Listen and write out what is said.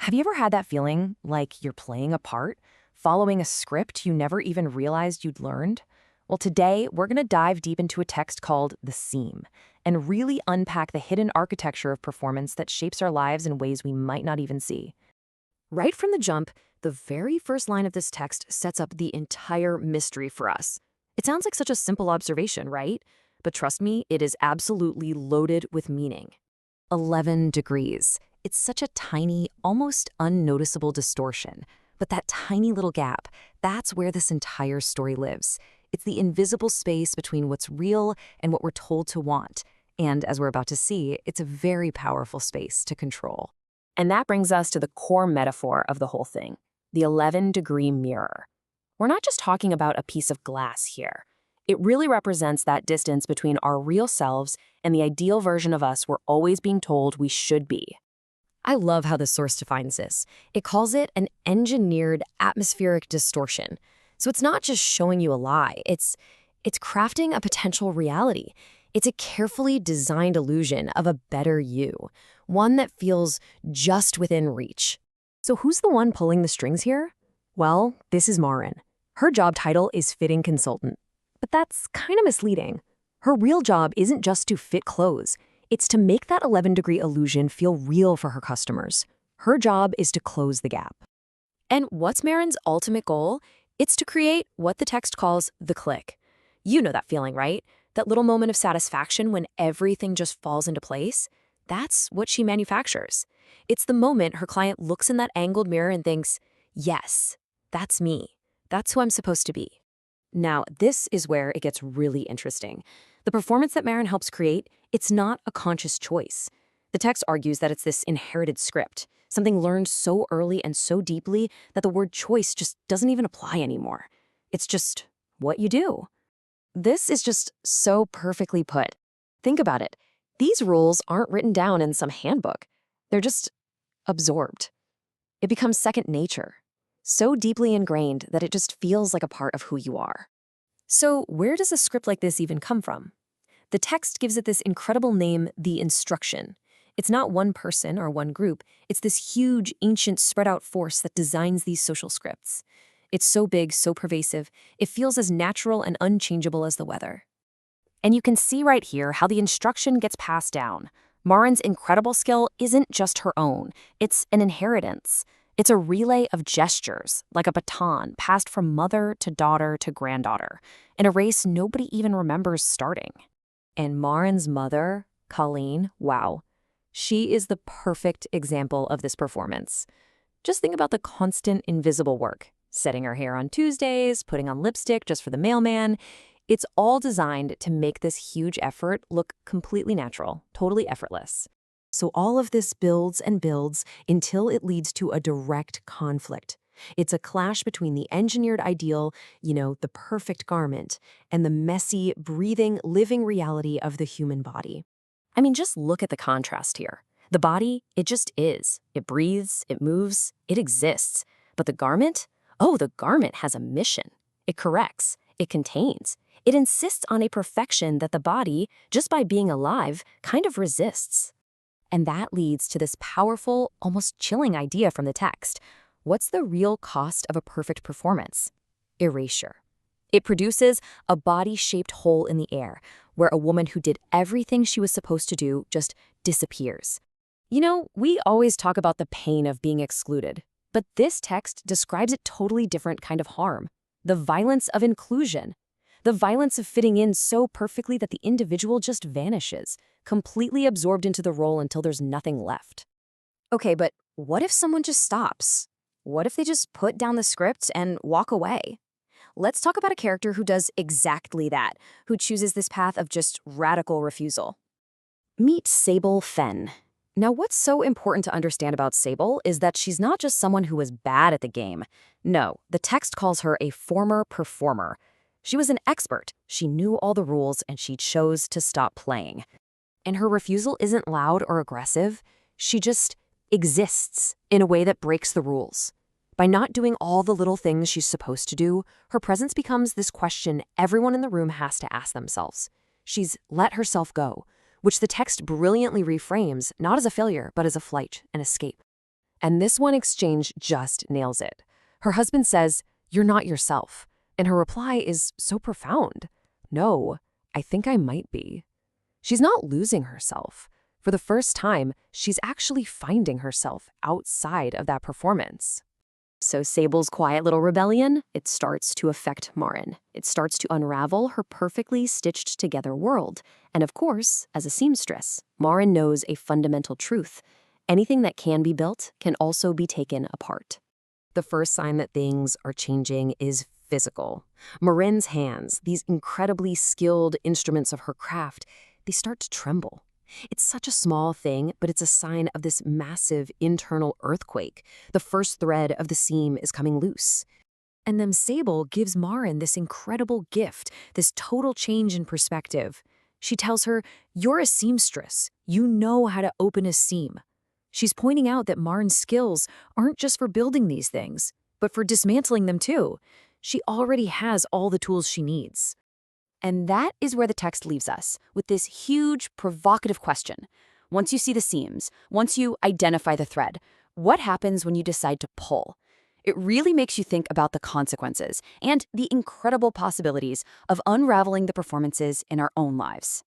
Have you ever had that feeling like you're playing a part, following a script you never even realized you'd learned? Well, today we're going to dive deep into a text called The Seam and really unpack the hidden architecture of performance that shapes our lives in ways we might not even see. Right from the jump, the very first line of this text sets up the entire mystery for us. It sounds like such a simple observation, right? But trust me, it is absolutely loaded with meaning. 11 degrees. It's such a tiny, almost unnoticeable distortion. But that tiny little gap, that's where this entire story lives. It's the invisible space between what's real and what we're told to want. And as we're about to see, it's a very powerful space to control. And that brings us to the core metaphor of the whole thing, the 11-degree mirror. We're not just talking about a piece of glass here. It really represents that distance between our real selves and the ideal version of us we're always being told we should be. I love how the source defines this. It calls it an engineered atmospheric distortion. So it's not just showing you a lie, it's crafting a potential reality. It's a carefully designed illusion of a better you, one that feels just within reach. So who's the one pulling the strings here? Well, this is Maren. Her job title is fitting consultant. But that's kind of misleading. Her real job isn't just to fit clothes. It's to make that 11-degree illusion feel real for her customers. Her job is to close the gap. And what's Maren's ultimate goal? It's to create what the text calls the click. You know that feeling, right? That little moment of satisfaction when everything just falls into place. That's what she manufactures. It's the moment her client looks in that angled mirror and thinks, yes, that's me. That's who I'm supposed to be. Now, this is where it gets really interesting. The performance that Maren helps create, it's not a conscious choice. The text argues that it's this inherited script, something learned so early and so deeply that the word choice just doesn't even apply anymore. It's just what you do. This is just so perfectly put. Think about it. These rules aren't written down in some handbook. They're just absorbed. It becomes second nature, so deeply ingrained that it just feels like a part of who you are. So where does a script like this even come from? The text gives it this incredible name, the instruction. It's not one person or one group. It's this huge, ancient, spread-out force that designs these social scripts. It's so big, so pervasive, it feels as natural and unchangeable as the weather. And you can see right here how the instruction gets passed down. Maren's incredible skill isn't just her own. It's an inheritance. It's a relay of gestures, like a baton passed from mother to daughter to granddaughter, in a race nobody even remembers starting. And Maren's mother, Pauline, wow, she is the perfect example of this performance. Just think about the constant invisible work, setting her hair on Tuesdays, putting on lipstick just for the mailman. It's all designed to make this huge effort look completely natural, totally effortless. So all of this builds and builds until it leads to a direct conflict. It's a clash between the engineered ideal, the perfect garment, and the messy, breathing, living reality of the human body. I mean, just look at the contrast here. The body, it just is. It breathes, it moves, it exists. But the garment? Oh, the garment has a mission. It corrects, it contains. It insists on a perfection that the body, just by being alive, kind of resists. And that leads to this powerful, almost chilling idea from the text. What's the real cost of a perfect performance? Erasure. It produces a body-shaped hole in the air, where a woman who did everything she was supposed to do just disappears. We always talk about the pain of being excluded, but this text describes a totally different kind of harm. The violence of inclusion. The violence of fitting in so perfectly that the individual just vanishes, completely absorbed into the role until there's nothing left. Okay, but what if someone just stops? What if they just put down the script and walk away? Let's talk about a character who does exactly that, who chooses this path of just radical refusal. Meet Sable Fenn. Now, what's so important to understand about Sable is that she's not just someone who was bad at the game. No, the text calls her a former performer. She was an expert, she knew all the rules, and she chose to stop playing. And her refusal isn't loud or aggressive, she just exists in a way that breaks the rules. By not doing all the little things she's supposed to do, her presence becomes this question everyone in the room has to ask themselves. She's let herself go, which the text brilliantly reframes not as a failure, but as a flight, an escape. And this one exchange just nails it. Her husband says, "You're not yourself." And her reply is so profound. "No, I think I might be." She's not losing herself. For the first time, she's actually finding herself outside of that performance. So Sable's quiet little rebellion, it starts to affect Maren. It starts to unravel her perfectly stitched together world. And of course, as a seamstress, Maren knows a fundamental truth. Anything that can be built can also be taken apart. The first sign that things are changing is physical. Maren's hands, these incredibly skilled instruments of her craft, they start to tremble. It's such a small thing, but it's a sign of this massive internal earthquake. The first thread of the seam is coming loose. And then Sable gives Maren this incredible gift, this total change in perspective. She tells her, "You're a seamstress. You know how to open a seam." She's pointing out that Maren's skills aren't just for building these things, but for dismantling them too. She already has all the tools she needs. And that is where the text leaves us, with this huge, provocative question. Once you see the seams, once you identify the thread, what happens when you decide to pull? It really makes you think about the consequences and the incredible possibilities of unraveling the performances in our own lives.